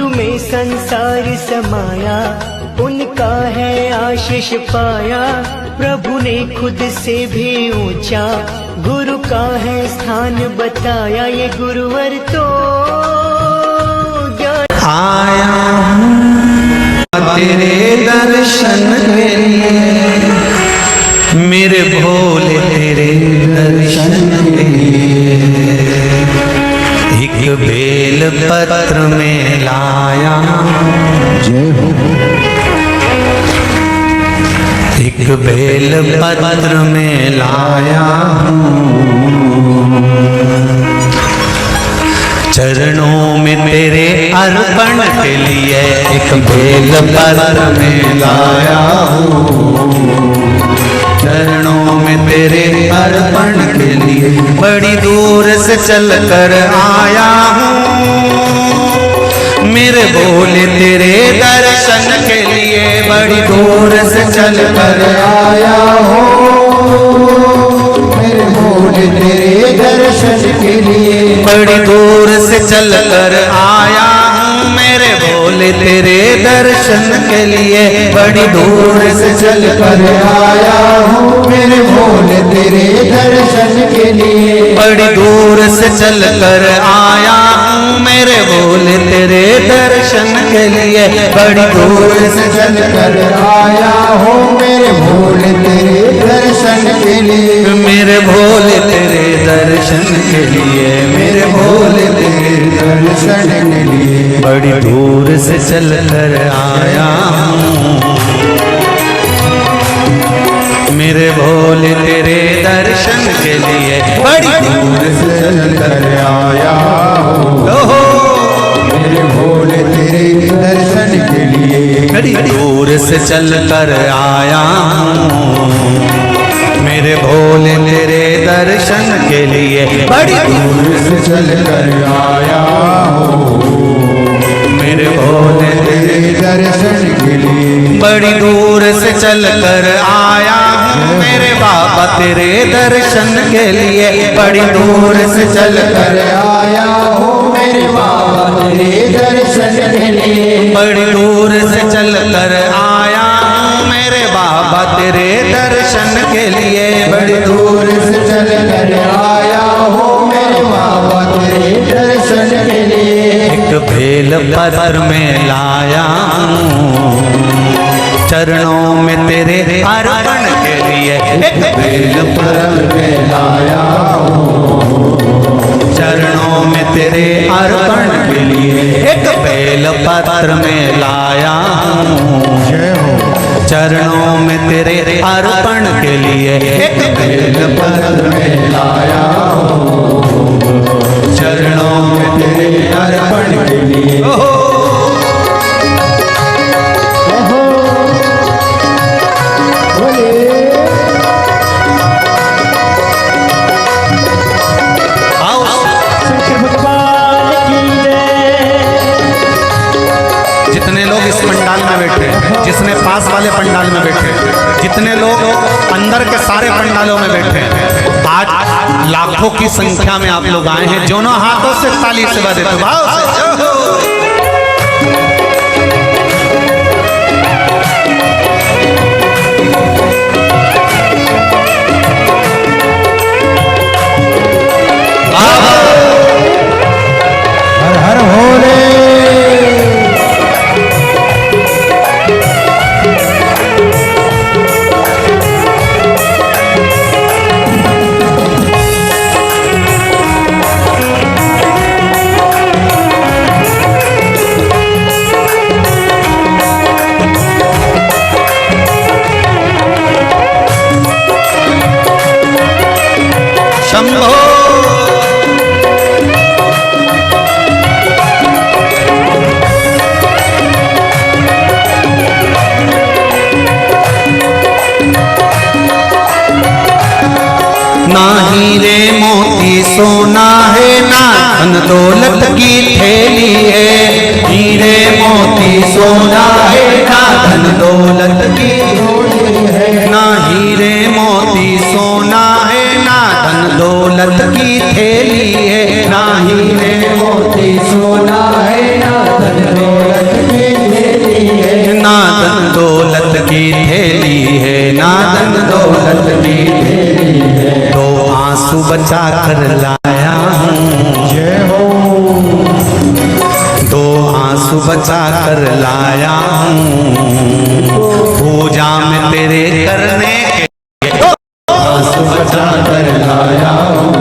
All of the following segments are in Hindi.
गुरु में संसार समाया, उनका है आशीष पाया। प्रभु ने खुद से भी ऊंचा गुरु का है स्थान बताया। ये गुरुवर तो आया तेरे दर्शन के लिए, मेरे भोले तेरे दर्शन के लिए। एक बेल पत्र में लाया, जय हो। एक बेल पत्र में लाया चरणों में तेरे अर्पण के लिए। एक बेल पत्र में लाया हूँ चरणों में तेरे अर्पण के लिए। बड़ी दूर से चल कर आया हूँ मेरे भोले तेरे दर्शन के लिए। बड़ी दूर से चल कर आया हूँ मेरे भोले तेरे दर्शन के लिए। बड़ी दूर से चल कर आया हूँ मेरे भोले तेरे दर्शन के लिए। बड़ी दूर से चल कर आया हूँ मेरे भोले तेरे दर्शन के लिए। बड़ी दूर से चल कर आया हूँ मेरे भोले तेरे दर्शन के लिए। बड़ी दूर से चल कर आया हूँ मेरे भोले तेरे दर्शन के लिए। मेरे भोले तेरे दर्शन के लिए, मेरे भोले तेरे दर्शन के लिए। बड़ी दूर से चल कर आया हूँ मेरे भोले तेरे दर्शन के लिए। बड़ी दूर से चल कर आया हूँ मेरे भोले तेरे दर्शन के लिए। बड़ी दूर से चल कर आया हूँ मेरे भोले तेरे दर्शन के लिए। बड़ी दूर से चल कर आया हूँ मेरे भोले तेरे दर्शन के लिए। बड़ी दूर से चल कर आया हूँ मेरे बाबा तेरे दर्शन के लिए। बड़ी दूर से चल कर आया हूँ मेरे बाबा तेरे दर्शन के लिए। बड़ी दूर से चल कर आया हूँ मेरे बाबा तेरे दर्शन के लिए। बड़ी दूर से चल कर आया हूँ मेरे बाबा तेरे दर्शन के लिए। एक बेल पत्र में लाया हूँ चरणों में तेरे अर्पण के लिए। एक बेल पत्र में लाया हूँ चरणों में तेरे अर्पण के लिए। एक बेल पत्र में लाया हूँ चरणों में तेरे अर्पण के लिए। एक बेल पत्र में लाया हूँ चरणों में तेरे अर्पण के लिए। जितने लोग इस पंडाल में बैठे, जिसने पास वाले पंडाल में बैठे, जितने लोग अंदर के सारे पंडालों में बैठे, आज लाखों की संख्या में आप लोग आए हैं। दोनों हाथों से ताली से बजाते तो भाव से। हर हर भोले। ना हीरे मोती सोना है ना धन दौलत की थैली है। हीरे मोती सोना है ना धन दौलत की थैली है। ना हीरे मोती सोना है ना धन दौलत की थैली है। ना हीरे मोती सोना है ना धन कर लाया हूँ। जय हो। दो आंसू बचा कर लाया हूँ, पूजा में तेरे करने के दो आंसू बचा कर लाया हूँ,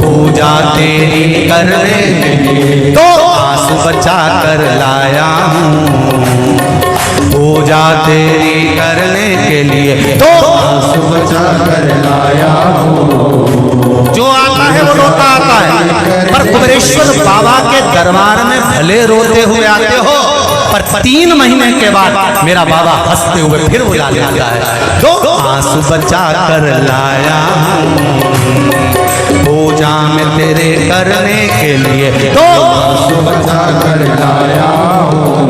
पूजा तेरी करने के लिए दो आंसू बचा कर लाया हूँ, पूजा तेरी करने के लिए दो आंसू बचा कर लाया हूँ। जो आता है वो रोता आता है, पर कुबेरेश्वर बाबा के दरबार में भले रोते हुए आते हो, पर 3 महीने के बाद मेरा बाबा हंसते हुए फिर बुला लेता है। दो आंसू बचा कर लाया हूँ, पूजा में तेरे करने के लिए दो आंसू बचा कर लाया हूँ,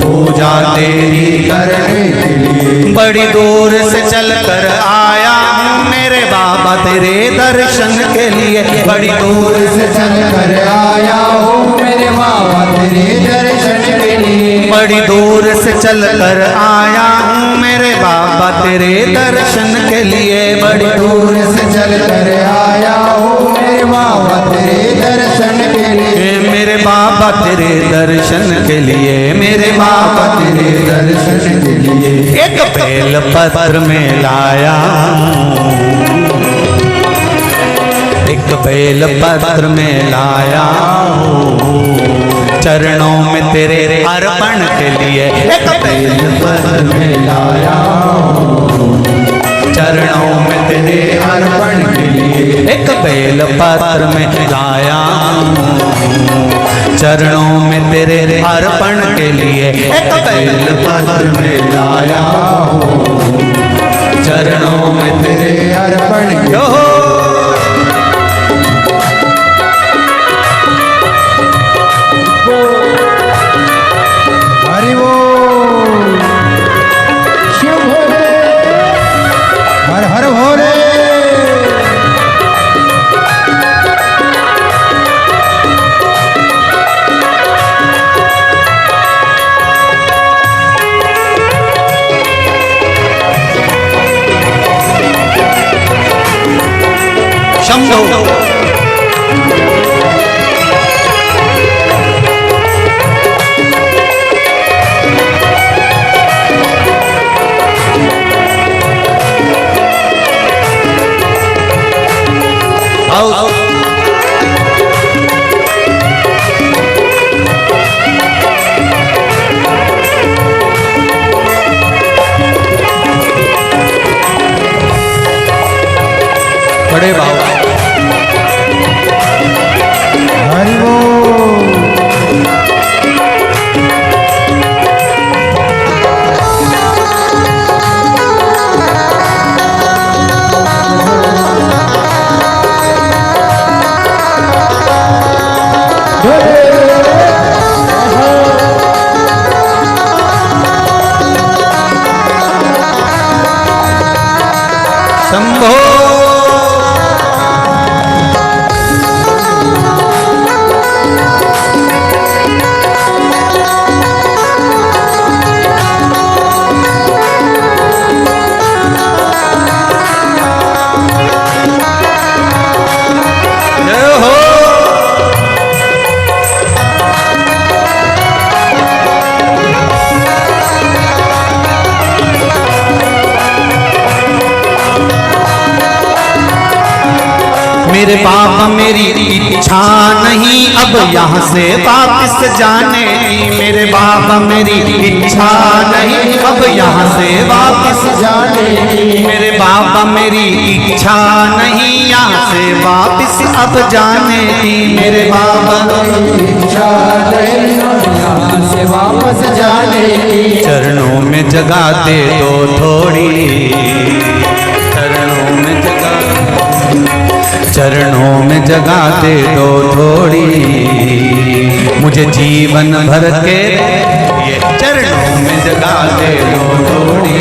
पूजा तेरी करने के लिए बड़ी दूर से चल कर आया हूँ मेरे बाबा तेरे दर्शन के लिए। बड़ी दूर से चल कर आया हूँ मेरे बाबा तेरे दर्शन के लिए। बड़ी दूर से चल कर आया हूँ मेरे बाबा तेरे दर्शन के लिए। बड़ी दूर से चल कर आया हूँ मेरे बाबा तेरे दर्शन के लिए। मेरे बाबा तेरे दर्शन के लिए, मेरे बाबा तेरे दर्शन के लिए एक बेल पत्र में लाया हूँ, एक बेल पत्र में लाया हूँ, चरणों में तेरे अर्पण के लिए। एक बेल पत्र में लाया हूँ, चरणों में तेरे अर्पण के लिए। एक बेल पत्र में लाया हूँ, चरणों में तेरे अर्पण के लिए। एक बेल पत्र में लाया हूँ, चरणों में तेरे अर्पण के लिए। हरि बोल, शिव भोले, हर हर भोले। शंभो बड़े बाबा हरि बोल। शंभो मेरे बाबा मेरी इच्छा नहीं अब यहाँ से वापस जाने की। मेरे बाबा मेरी इच्छा नहीं अब यहाँ से वापस जाने की। मेरे बाबा मेरी इच्छा नहीं यहाँ से वापस अब जाने की। मेरे बाबा मेरी इच्छा नहीं यहाँ से वापस जाने की। चरणों में जगह दे दो थोड़ी, चरणों में जगह, चरणों में जगह दे दो थोड़ी, मुझे जीवन भर के ये चरणों में जगह दे दो थोड़ी,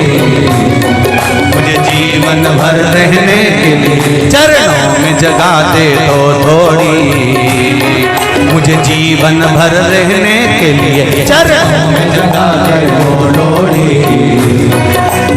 मुझे जीवन भर रहने के लिए चरणों में जगह दे दो थोड़ी, मुझे जीवन भर रहने के लिए चरणों में जगह दे दो थोड़ी,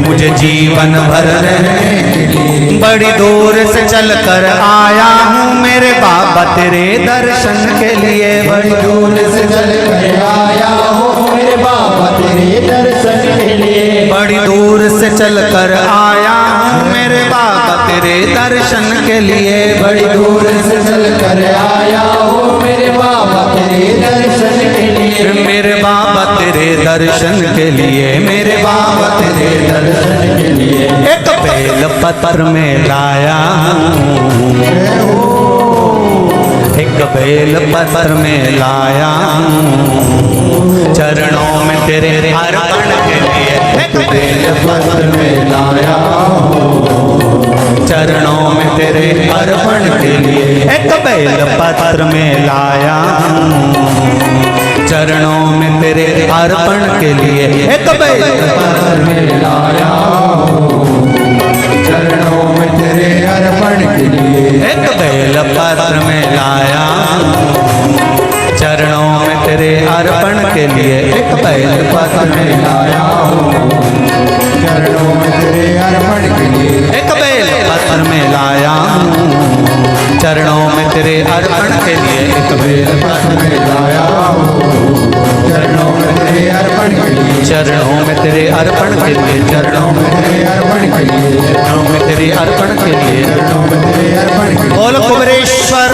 मुझे जीवन भर रहने के लिए। बड़ी दूर से चल कर आया हूँ मेरे बाबा तेरे दर्शन के लिए। बड़ी दूर से चल कर आया हूँ मेरे बाबा तेरे दर्शन के लिए। बड़ी दूर से चल कर आया हूँ मेरे बाबा तेरे दर्शन के लिए। बड़ी दूर से चल कर आया हूँ मेरे बाबा तेरे दर्शन के लिए। मेरे बाबा तेरे दर्शन के लिए, मेरे बाबा तेरे दर्शन के लिए। एक बेल पत्र में लाया हूँ, एक बेल पत्र में लाया हूँ चरणों में तेरे अर्पण के लिए। एक बेल पत्र में लाया हूँ चरणों में तेरे अर्पण के लिए। एक बेल पत्र में लाया हूँ चरणों में तेरे अर्पण के लिए। एक बेल पत्र में लाया हूँ चरणों में तेरे अर्पण के लिए। एक बेल पत्र में लाया चरणों में तेरे अर्पण के लिए। एक बेल पत्र में लाया चरणों में तेरे अर्पण के लिए। एक बेल पत्र में लाया चरणों में तेरे अर्पण के लिए। एक बेल पत्र में लाया चरणों में तेरे अर्पण के लिए। चरणों में तेरे अर्पण के लिए। चरणों में तेरे अर्पण के लिए। चरणों में तेरे अर्पण के लिए। चरणों में तेरे अर्पण के लिए। बोल कुबेरेश्वर